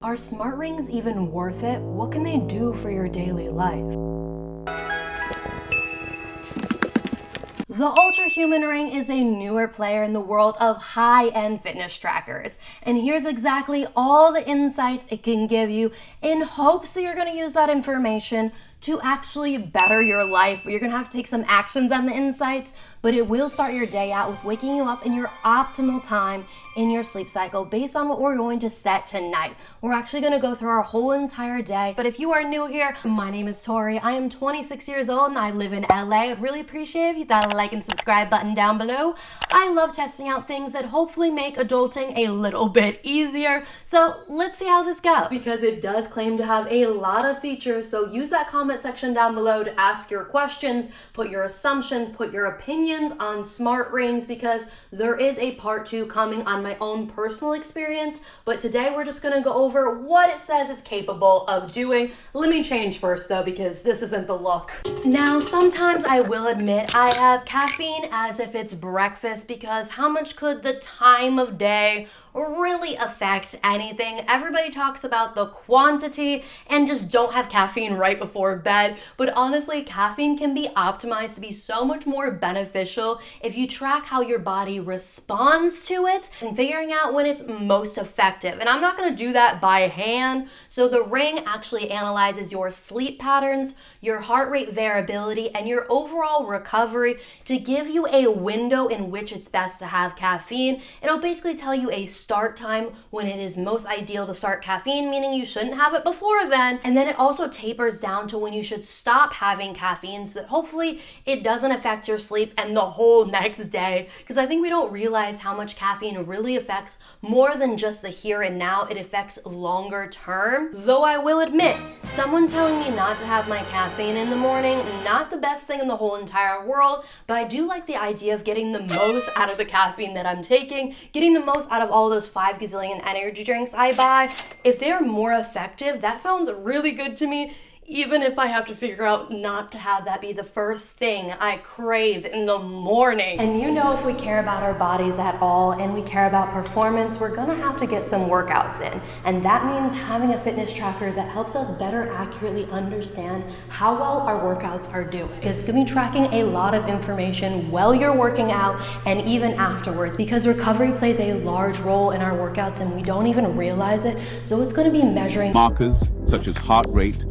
Are smart rings even worth it? What can they do for your daily life? The UltraHuman Ring is a newer player in the world of high-end fitness trackers. And here's exactly all the insights it can give you in hopes that you're going to use that information to actually better your life. But you're going to have to take some actions on the insights, but it will start your day out with waking you up in your optimal time in your sleep cycle based on what we're going to set tonight. We're actually going to go through our whole entire day. But if you are new here, my name is Tori. I am 26 years old and I live in LA. I'd really appreciate if you hit that like and subscribe button down below. I love testing out things that hopefully make adulting a little bit easier. So let's see how this goes, because it does claim to have a lot of features. So use that comment section down below to ask your questions, put your assumptions, put your opinions on smart rings, because there is a part 2 coming on my own personal experience. But today we're just going to go over what it says it's capable of doing. Let me change first though, because this isn't the look. Now, sometimes I will admit I have caffeine as if it's breakfast, because how much could the time of day really affect anything? Everybody talks about the quantity and just don't have caffeine right before bed. But honestly, caffeine can be optimized to be so much more beneficial if you track how your body responds to it and figuring out when it's most effective. And I'm not going to do that by hand. So the ring actually analyzes your sleep patterns, your heart rate variability, and your overall recovery to give you a window in which it's best to have caffeine. It'll basically tell you a start time when it is most ideal to start caffeine, meaning you shouldn't have it before then. And then it also tapers down to when you should stop having caffeine, so that hopefully it doesn't affect your sleep and the whole next day. Because I think we don't realize how much caffeine really affects more than just the here and now. It affects longer term. Though I will admit, someone telling me not to have my caffeine in the morning, not the best thing in the whole entire world, but I do like the idea of getting the most out of the caffeine that I'm taking, getting the most out of all those 5 gazillion energy drinks I buy. If they're more effective, that sounds really good to me, even if I have to figure out not to have that be the first thing I crave in the morning. And you know, if we care about our bodies at all and we care about performance, we're gonna have to get some workouts in. And that means having a fitness tracker that helps us better accurately understand how well our workouts are doing. It's gonna be tracking a lot of information while you're working out and even afterwards, because recovery plays a large role in our workouts and we don't even realize it. So it's gonna be measuring markers such as heart rate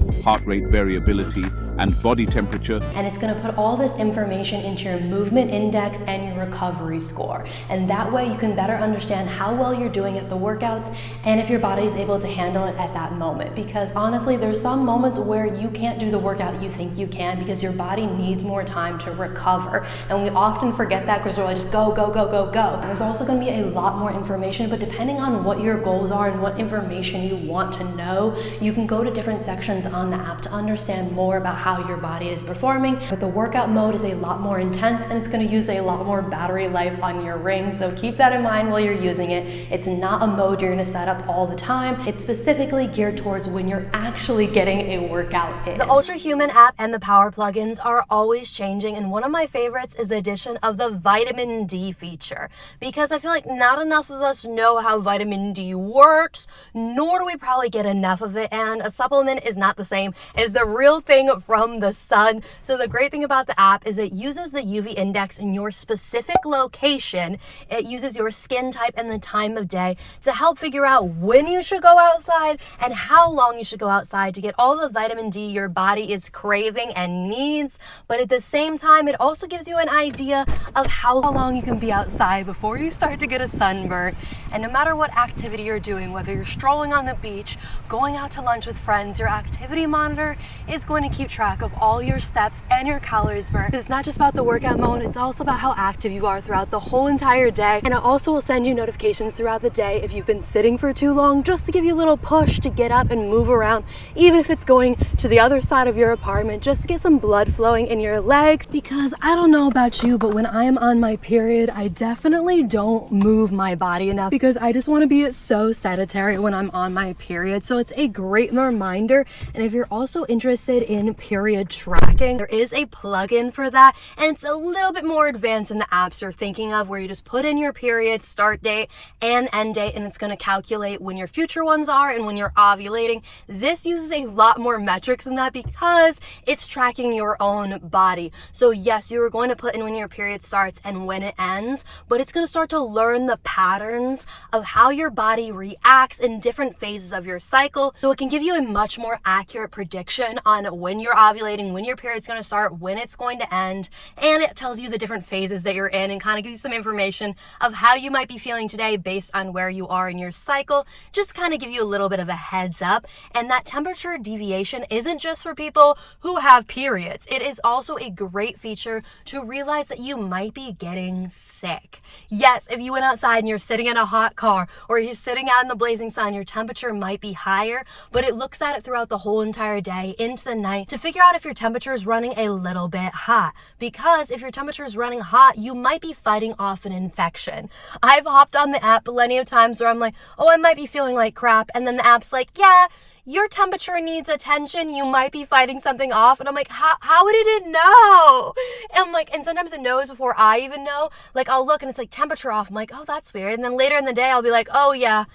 variability, and body temperature. And it's going to put all this information into your movement index and your recovery score. And that way you can better understand how well you're doing at the workouts and if your body is able to handle it at that moment. Because honestly, there's some moments where you can't do the workout you think you can because your body needs more time to recover. And we often forget that because we're like, just go, go, go, go, go. There's also going to be a lot more information, but depending on what your goals are and what information you want to know, you can go to different sections on the app to understand more about how your body is performing. But the workout mode is a lot more intense and it's going to use a lot more battery life on your ring. So keep that in mind while you're using it. It's not a mode you're going to set up all the time. It's specifically geared towards when you're actually getting a workout in. The UltraHuman app and the power plugins are always changing, and one of my favorites is the addition of the vitamin D feature, because I feel like not enough of us know how vitamin D works, nor do we probably get enough of it, and a supplement is not the same as the real thing from the sun. So the great thing about the app is it uses the UV index in your specific location. It uses your skin type and the time of day to help figure out when you should go outside and how long you should go outside to get all the vitamin D your body is craving and needs. But at the same time, it also gives you an idea of how long you can be outside before you start to get a sunburn. And no matter what activity you're doing, whether you're strolling on the beach, going out to lunch with friends, your activity monitor is going to keep track of all your steps and your calories burned. It's not just about the workout mode, it's also about how active you are throughout the whole entire day. And it also will send you notifications throughout the day if you've been sitting for too long, just to give you a little push to get up and move around, even if it's going to the other side of your apartment, just to get some blood flowing in your legs. Because I don't know about you, but when I am on my period, I definitely don't move my body enough because I just want to be so sedentary when I'm on my period. So it's a great reminder. And if you're also interested in period tracking. There is a plugin for that, and it's a little bit more advanced than the apps you're thinking of, where you just put in your period start date and end date, and it's going to calculate when your future ones are and when you're ovulating. This uses a lot more metrics than that because it's tracking your own body. So yes, you are going to put in when your period starts and when it ends, but it's going to start to learn the patterns of how your body reacts in different phases of your cycle, so it can give you a much more accurate prediction on when you're ovulating, when your period's going to start, when it's going to end, and it tells you the different phases that you're in and kind of gives you some information of how you might be feeling today based on where you are in your cycle, just kind of give you a little bit of a heads up. And that temperature deviation isn't just for people who have periods. It is also a great feature to realize that you might be getting sick. Yes, if you went outside and you're sitting in a hot car or you're sitting out in the blazing sun, your temperature might be higher, but it looks at it throughout the whole entire day into the night to figure out if your temperature is running a little bit hot. Because if your temperature is running hot, you might be fighting off an infection. I've hopped on the app plenty of times where I'm like, oh, I might be feeling like crap, and then the app's like, yeah, your temperature needs attention, you might be fighting something off. And I'm like, how did it know? And I'm like, and sometimes it knows before I even know. Like, I'll look and it's like temperature off. I'm like, oh, that's weird. And then later in the day, I'll be like, oh yeah,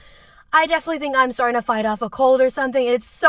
I definitely think I'm starting to fight off a cold or something. And it's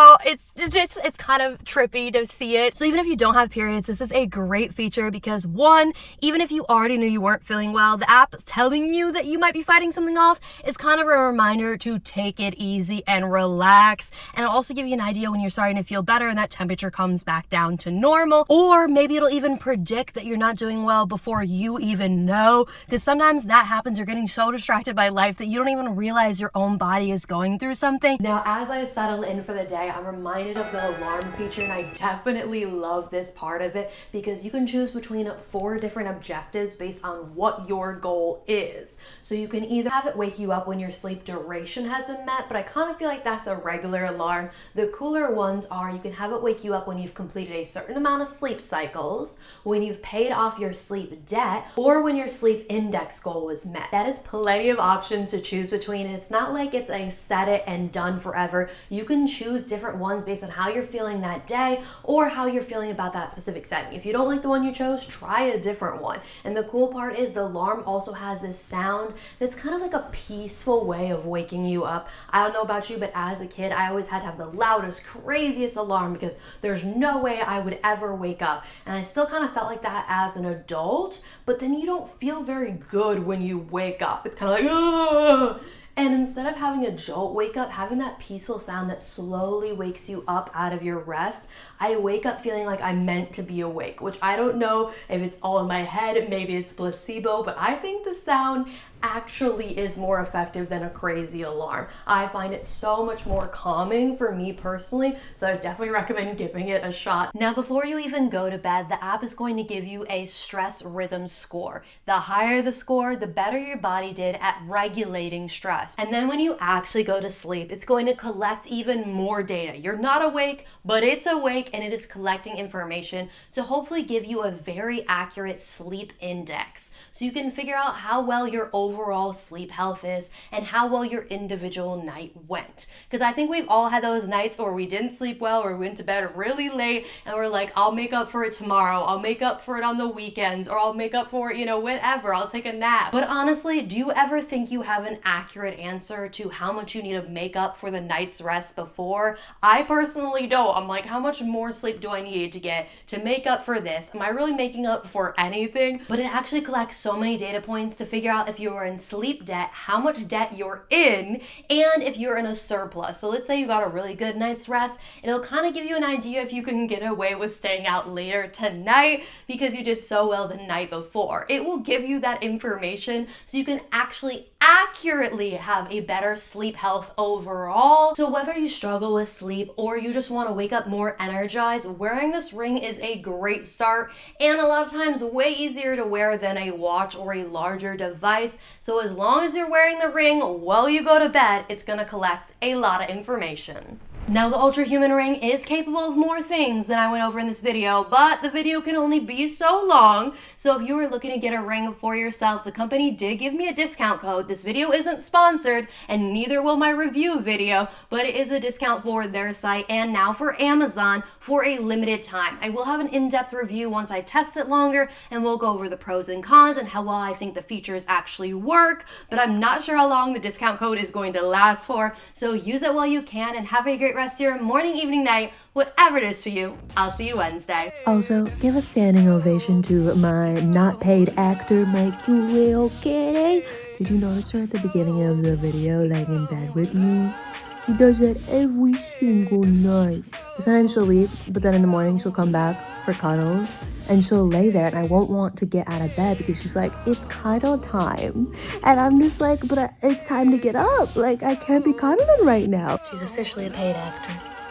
kind of trippy to see it. So even if you don't have periods, this is a great feature because one, even if you already knew you weren't feeling well, the app is telling you that you might be fighting something off is kind of a reminder to take it easy and relax. And it'll also give you an idea when you're starting to feel better and that temperature comes back down to normal. Or maybe it'll even predict that you're not doing well before you even know. Because sometimes that happens. You're getting so distracted by life that you don't even realize your own body is going through something. Now, as I settle in for the day, I'm reminded of the alarm feature, and I definitely love this part of it because you can choose between 4 different objectives based on what your goal is. So you can either have it wake you up when your sleep duration has been met, but I kind of feel like that's a regular alarm. The cooler ones are you can have it wake you up when you've completed a certain amount of sleep cycles, when you've paid off your sleep debt, or when your sleep index goal is met. That is plenty of options to choose between. It's not like it's a set it and done forever. You can choose different ones based on how you're feeling that day or how you're feeling about that specific setting. If you don't like the one you chose, try a different one. And the cool part is the alarm also has this sound that's kind of like a peaceful way of waking you up. I don't know about you, but as a kid, I always had to have the loudest, craziest alarm because there's no way I would ever wake up. And I still kind of felt like that as an adult, but then you don't feel very good when you wake up. It's kind of like, ugh. And instead of having a jolt wake up, having that peaceful sound that slowly wakes you up out of your rest, I wake up feeling like I'm meant to be awake, which I don't know if it's all in my head, maybe it's placebo, but I think the sound actually is more effective than a crazy alarm. I find it so much more calming for me personally, so I definitely recommend giving it a shot. Now, before you even go to bed, the app is going to give you a stress rhythm score. The higher the score, the better your body did at regulating stress. And then when you actually go to sleep, it's going to collect even more data. You're not awake, but it's awake and it is collecting information to hopefully give you a very accurate sleep index. So you can figure out how well your overall sleep health is and how well your individual night went. Because I think we've all had those nights where we didn't sleep well or we went to bed really late and we're like, I'll make up for it tomorrow. I'll make up for it on the weekends, or I'll make up for it, whenever. I'll take a nap. But honestly, do you ever think you have an accurate answer to how much you need to make up for the night's rest before? I personally don't. I'm like, how much more sleep do I need to get to make up for this? Am I really making up for anything? But it actually collects so many data points to figure out if you're in sleep debt, how much debt you're in, and if you're in a surplus. So let's say you got a really good night's rest, it'll kind of give you an idea if you can get away with staying out later tonight because you did so well the night before. It will give you that information so you can actually accurately have a better sleep health overall. So whether you struggle with sleep or you just want to wake up more energized, wearing this ring is a great start, and a lot of times way easier to wear than a watch or a larger device. So as long as you're wearing the ring while you go to bed, it's going to collect a lot of information. Now, the UltraHuman Ring is capable of more things than I went over in this video, but the video can only be so long. So if you are looking to get a ring for yourself, the company did give me a discount code. This video isn't sponsored, and neither will my review video, but it is a discount for their site and now for Amazon for a limited time. I will have an in-depth review once I test it longer, and we'll go over the pros and cons and how well I think the features actually work, but I'm not sure how long the discount code is going to last for, so use it while you can and have a great rest of your morning, evening, night, whatever it is for you. I'll see you Wednesday. Also, give a standing ovation to my not paid actor, Mike Will, okay? Did you notice her at the beginning of the video laying in bed with me? She does that every single night. Sometimes she'll leave, but then in the morning she'll come back for cuddles, and she'll lay there, and I won't want to get out of bed because she's like, it's cuddle time. And I'm just like, but it's time to get up. Like, I can't be cuddling right now. She's officially a paid actress.